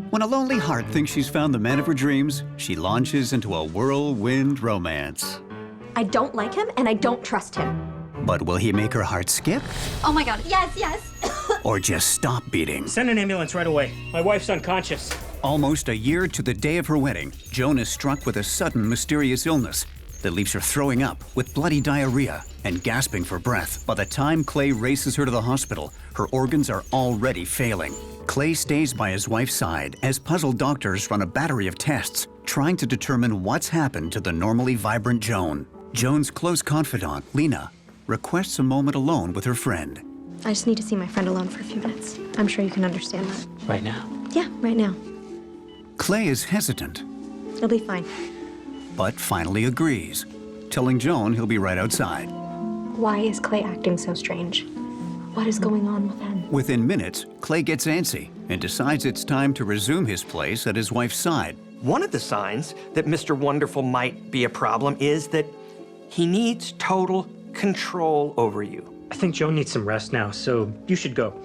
When a lonely heart thinks she's found the man of her dreams, she launches into a whirlwind romance. I don't like him and I don't trust him. But will he make her heart skip? Oh my God, yes, yes. Or just stop beating? Send an ambulance right away. My wife's unconscious. Almost a year to the day of her wedding, Joan is struck with a sudden mysterious illness that leaves her throwing up with bloody diarrhea and gasping for breath. By the time Clay races her to the hospital, her organs are already failing. Clay stays by his wife's side as puzzled doctors run a battery of tests trying to determine what's happened to the normally vibrant Joan. Joan's close confidant, Lena, requests a moment alone with her friend. I just need to see my friend alone for a few minutes. I'm sure you can understand that. Right now? Yeah, right now. Clay is hesitant, It'll be fine. but finally agrees, telling Joan he'll be right outside. Why is Clay acting so strange? What is going on with him? Within minutes, Clay gets antsy and decides it's time to resume his place at his wife's side. One of the signs that Mr. Wonderful might be a problem is that he needs total control over you. I think Joan needs some rest now, so you should go.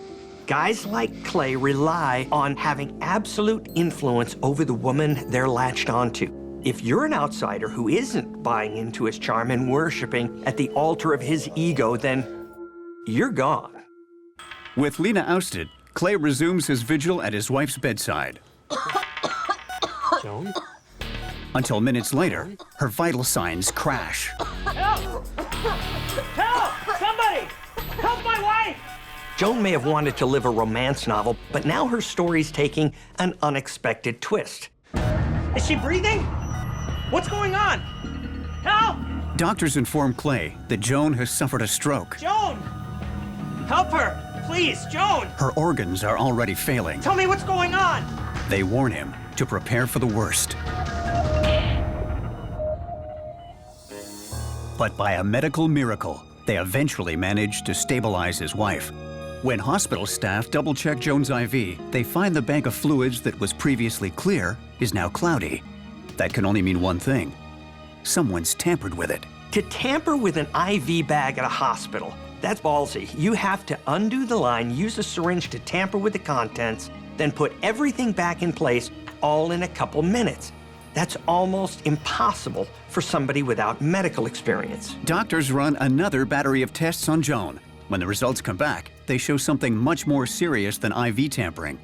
Guys like Clay rely on having absolute influence over the woman they're latched onto. If you're an outsider who isn't buying into his charm and worshiping at the altar of his ego, then you're gone. With Lena ousted, Clay resumes his vigil at his wife's bedside. Joan? Until minutes later, her vital signs crash. Help! Help! Somebody! Help my wife! Joan may have wanted to live a romance novel, but now her story's taking an unexpected twist. Is she breathing? What's going on? Help! Doctors inform Clay that Joan has suffered a stroke. Joan! Help her! Please, Joan! Her organs are already failing. Tell me what's going on! They warn him to prepare for the worst. But by a medical miracle, they eventually manage to stabilize his wife. When hospital staff double-check Joan's IV, they find the bank of fluids that was previously clear is now cloudy. That can only mean one thing. Someone's tampered with it. To tamper with an IV bag at a hospital, that's ballsy. You have to undo the line, use a syringe to tamper with the contents, then put everything back in place all in a couple minutes. That's almost impossible for somebody without medical experience. Doctors run another battery of tests on Joan. When the results come back, they show something much more serious than IV tampering.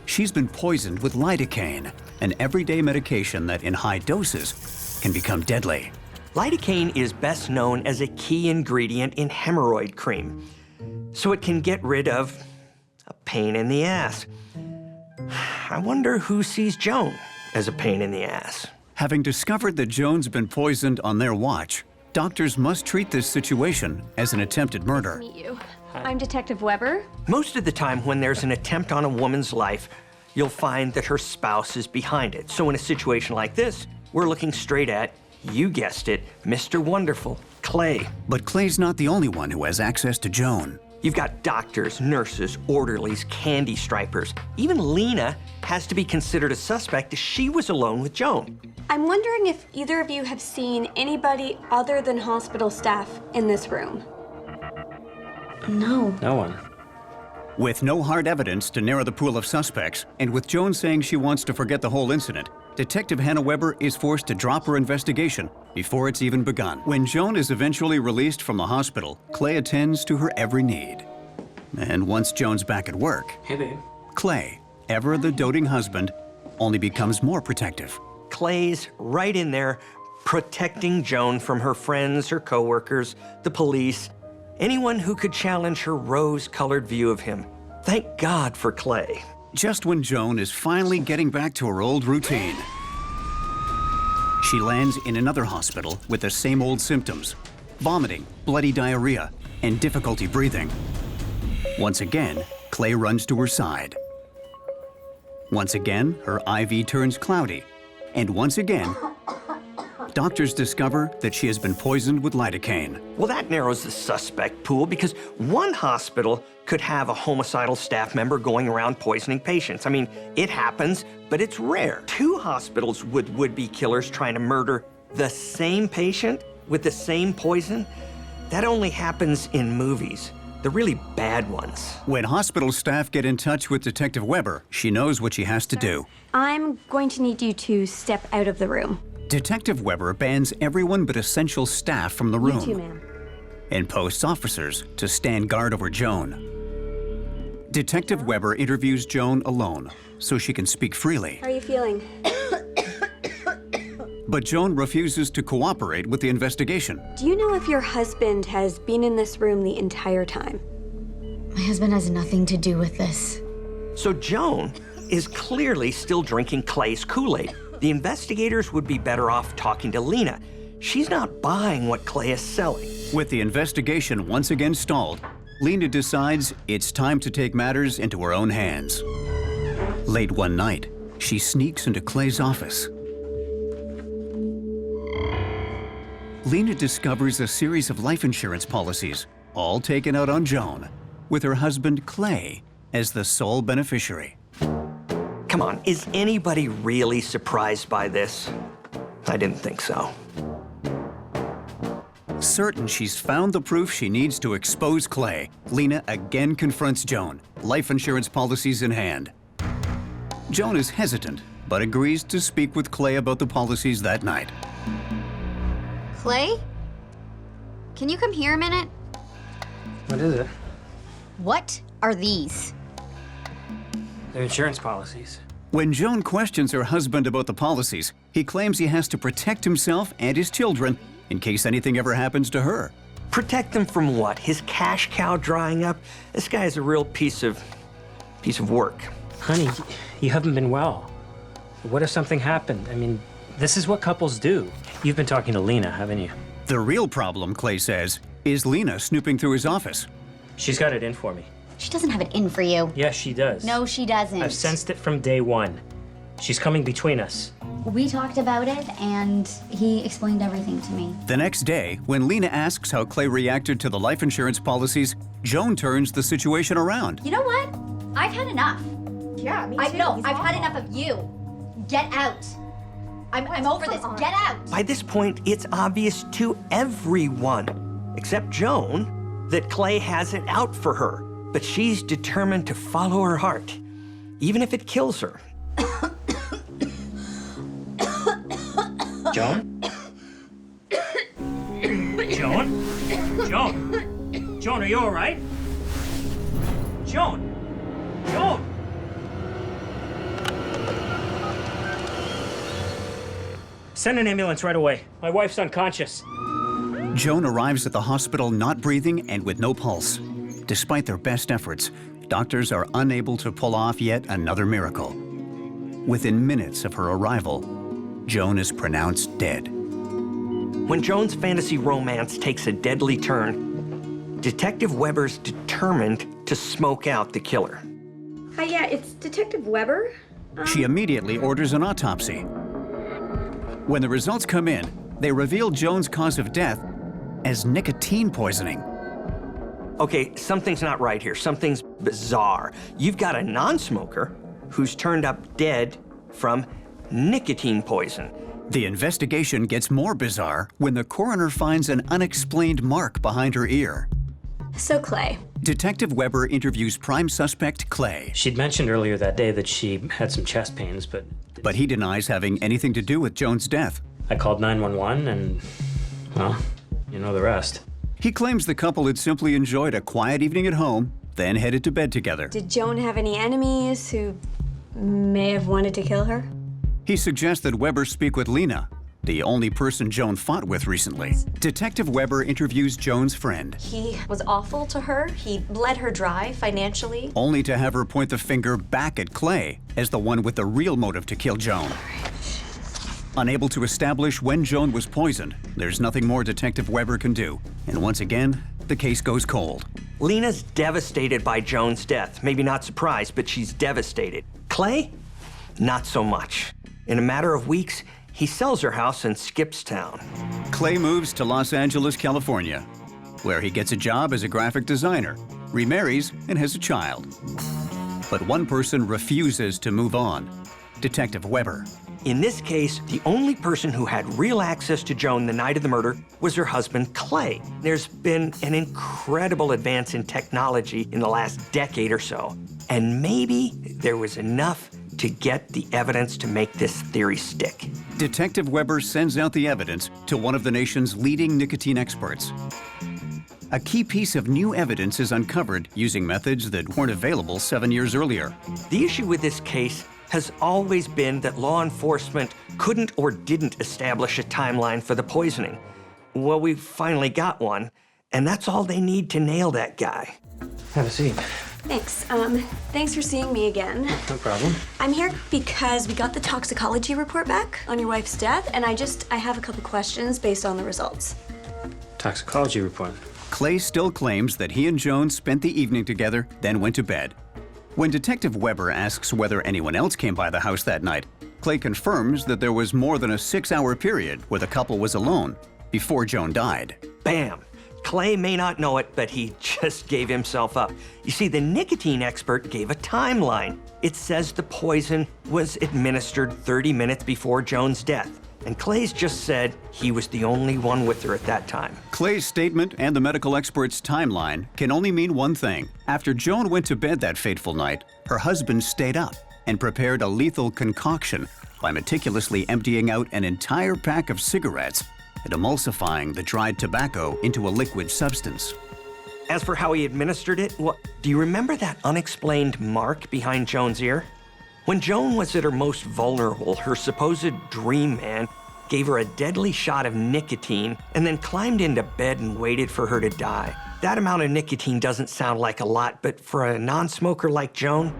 She's been poisoned with lidocaine, an everyday medication that in high doses can become deadly. Lidocaine is best known as a key ingredient in hemorrhoid cream, so it can get rid of a pain in the ass. I wonder who sees Joan as a pain in the ass. Having discovered that Joan's been poisoned on their watch, doctors must treat this situation as an attempted murder. Meet you. I'm Detective Weber. Most of the time when there's an attempt on a woman's life, you'll find that her spouse is behind it. So in a situation like this, we're looking straight at, you guessed it, Mr. Wonderful, Clay. But Clay's not the only one who has access to Joan. You've got doctors, nurses, orderlies, candy stripers. Even Lena has to be considered a suspect as she was alone with Joan. I'm wondering if either of you have seen anybody other than hospital staff in this room. No. No one. With no hard evidence to narrow the pool of suspects, and with Joan saying she wants to forget the whole incident, Detective Hannah Weber is forced to drop her investigation before it's even begun. When Joan is eventually released from the hospital, Clay attends to her every need. And once Joan's back at work, Hey, babe. Clay, ever the doting husband, only becomes more protective. Clay's right in there protecting Joan from her friends, her coworkers, the police, anyone who could challenge her rose-colored view of him. Thank God for Clay. Just when Joan is finally getting back to her old routine, she lands in another hospital with the same old symptoms: vomiting, bloody diarrhea, and difficulty breathing. Once again, Clay runs to her side. Once again, her IV turns cloudy. And once again, doctors discover that she has been poisoned with lidocaine. Well, that narrows the suspect pool because one hospital could have a homicidal staff member going around poisoning patients. I mean, it happens, but it's rare. Two hospitals with would-be killers trying to murder the same patient with the same poison, that only happens in movies. the really bad ones. When hospital staff get in touch with Detective Weber, she knows what she has to do. I'm going to need you to step out of the room. Detective Weber bans everyone but essential staff from the room. You too, ma'am. And posts officers to stand guard over Joan. Detective Weber interviews Joan alone so she can speak freely. How are you feeling? But Joan refuses to cooperate with the investigation. Do you know if your husband has been in this room the entire time? My husband has nothing to do with this. So Joan is clearly still drinking Clay's Kool-Aid. The investigators would be better off talking to Lena. She's not buying what Clay is selling. With the investigation once again stalled, Lena decides it's time to take matters into her own hands. Late one night, she sneaks into Clay's office. Lena discovers a series of life insurance policies, all taken out on Joan, with her husband Clay as the sole beneficiary. Come on, is anybody really surprised by this? I didn't think so. Certain she's found the proof she needs to expose Clay, Lena again confronts Joan, life insurance policies in hand. Joan is hesitant, but agrees to speak with Clay about the policies that night. Clay? Can you come here a minute? What is it? What are these? They're insurance policies. When Joan questions her husband about the policies, he claims he has to protect himself and his children in case anything ever happens to her. Protect them from what? His cash cow drying up? This guy is a real piece of work. Honey, you haven't been well. What if something happened? I mean, this is what couples do. You've been talking to Lena, haven't you? The real problem, Clay says, is Lena snooping through his office. She's got it in for me. She doesn't have it in for you. Yes, she does. No, she doesn't. I've sensed it from day one. She's coming between us. We talked about it, and he explained everything to me. The next day, when Lena asks how Clay reacted to the life insurance policies, Joan turns the situation around. You know what? I've had enough. Yeah, me too. I've had enough of you. Get out. I'm over this. Get out. By this point, it's obvious to everyone, except Joan, that Clay has it out for her. But she's determined to follow her heart, even if it kills her. Joan? Joan? Joan? Joan, are you all right? Joan? Joan? Send an ambulance right away. My wife's unconscious. Joan arrives at the hospital not breathing and with no pulse. Despite their best efforts, doctors are unable to pull off yet another miracle. Within minutes of her arrival, Joan is pronounced dead. When Joan's fantasy romance takes a deadly turn, Detective Weber's determined to smoke out the killer. Hi, yeah, it's Detective Weber. She immediately orders an autopsy. When the results come in, they reveal Joan's cause of death as nicotine poisoning. Okay, something's not right here. Something's bizarre. You've got a non-smoker who's turned up dead from nicotine poison. The investigation gets more bizarre when the coroner finds an unexplained mark behind her ear. So, Clay. Detective Weber interviews prime suspect Clay, She'd mentioned earlier that day that she had some chest pains, but he denies having anything to do with Joan's death. I called 911 and, well, you know the rest. He claims the couple had simply enjoyed a quiet evening at home, then headed to bed together. Did Joan have any enemies who may have wanted to kill her? He suggests that Weber speak with Lena, the only person Joan fought with recently. Detective Weber interviews Joan's friend, He was awful to her. He let her dry financially. only to have her point the finger back at Clay as the one with the real motive to kill Joan. Unable to establish when Joan was poisoned, there's nothing more Detective Weber can do. And once again, the case goes cold. Lena's devastated by Joan's death. Maybe not surprised, but she's devastated. Clay? Not so much. In a matter of weeks, he sells her house and skips town. Clay moves to Los Angeles, California, where he gets a job as a graphic designer, remarries, and has a child. But one person refuses to move on, Detective Weber. In this case, the only person who had real access to Joan the night of the murder was her husband, Clay. There's been an incredible advance in technology in the last decade or so, and maybe there was enough to get the evidence to make this theory stick. Detective Weber sends out the evidence to one of the nation's leading nicotine experts. A key piece of new evidence is uncovered using methods that weren't available 7 years earlier. The issue with this case has always been that law enforcement couldn't or didn't establish a timeline for the poisoning. Well, we finally got one, and that's all they need to nail that guy. Have a seat. Thanks. Thanks for seeing me again. No problem. I'm here because we got the toxicology report back on your wife's death, and I have a couple questions based on the results. Toxicology report. Clay still claims that he and Joan spent the evening together, then went to bed. When Detective Weber asks whether anyone else came by the house that night, Clay confirms that there was more than a 6-hour period where the couple was alone before Joan died. Bam! Clay may not know it, but he just gave himself up. You see, the nicotine expert gave a timeline. It says the poison was administered 30 minutes before Joan's death. And Clay's just said he was the only one with her at that time. Clay's statement and the medical expert's timeline can only mean one thing. After Joan went to bed that fateful night, her husband stayed up and prepared a lethal concoction by meticulously emptying out an entire pack of cigarettes and emulsifying the dried tobacco into a liquid substance. As for how he administered it, do you remember that unexplained mark behind Joan's ear? When Joan was at her most vulnerable, her supposed dream man gave her a deadly shot of nicotine and then climbed into bed and waited for her to die. That amount of nicotine doesn't sound like a lot, but for a non-smoker like Joan,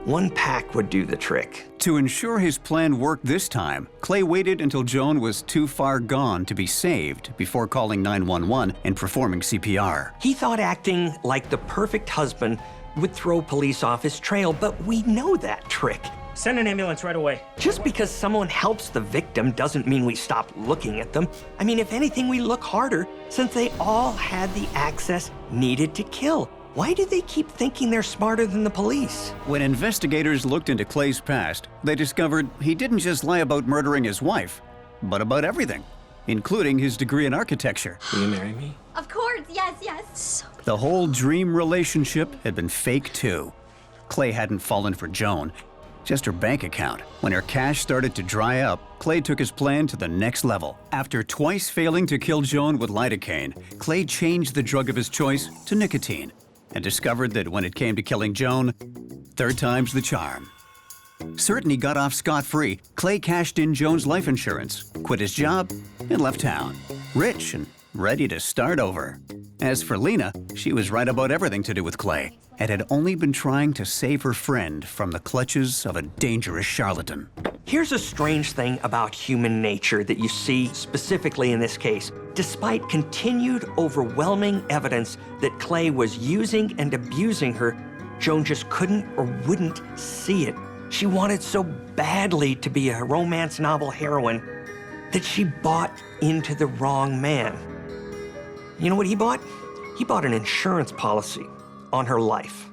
1 pack would do the trick. To ensure his plan worked this time, Clay waited until Joan was too far gone to be saved before calling 911 and performing CPR. He thought acting like the perfect husband would throw police off his trail, but we know that trick. Send an ambulance right away. Just because someone helps the victim doesn't mean we stop looking at them. I mean, if anything, we look harder since they all had the access needed to kill. Why do they keep thinking they're smarter than the police? When investigators looked into Clay's past, they discovered he didn't just lie about murdering his wife, but about everything, including his degree in architecture. Will you marry me? Of course, yes. The whole dream relationship had been fake too. Clay hadn't fallen for Joan, just her bank account. When her cash started to dry up, Clay took his plan to the next level. After twice failing to kill Joan with lidocaine, Clay changed the drug of his choice to nicotine and discovered that when it came to killing Joan, 3rd time's the charm. Certain he got off scot-free, Clay cashed in Joan's life insurance, quit his job, and left town, rich and ready to start over. As for Lena, she was right about everything to do with Clay and had only been trying to save her friend from the clutches of a dangerous charlatan. Here's a strange thing about human nature that you see specifically in this case. Despite continued overwhelming evidence that Clay was using and abusing her, Joan just couldn't or wouldn't see it. She wanted so badly to be a romance novel heroine that she bought into the wrong man. You know what he bought? He bought an insurance policy on her life.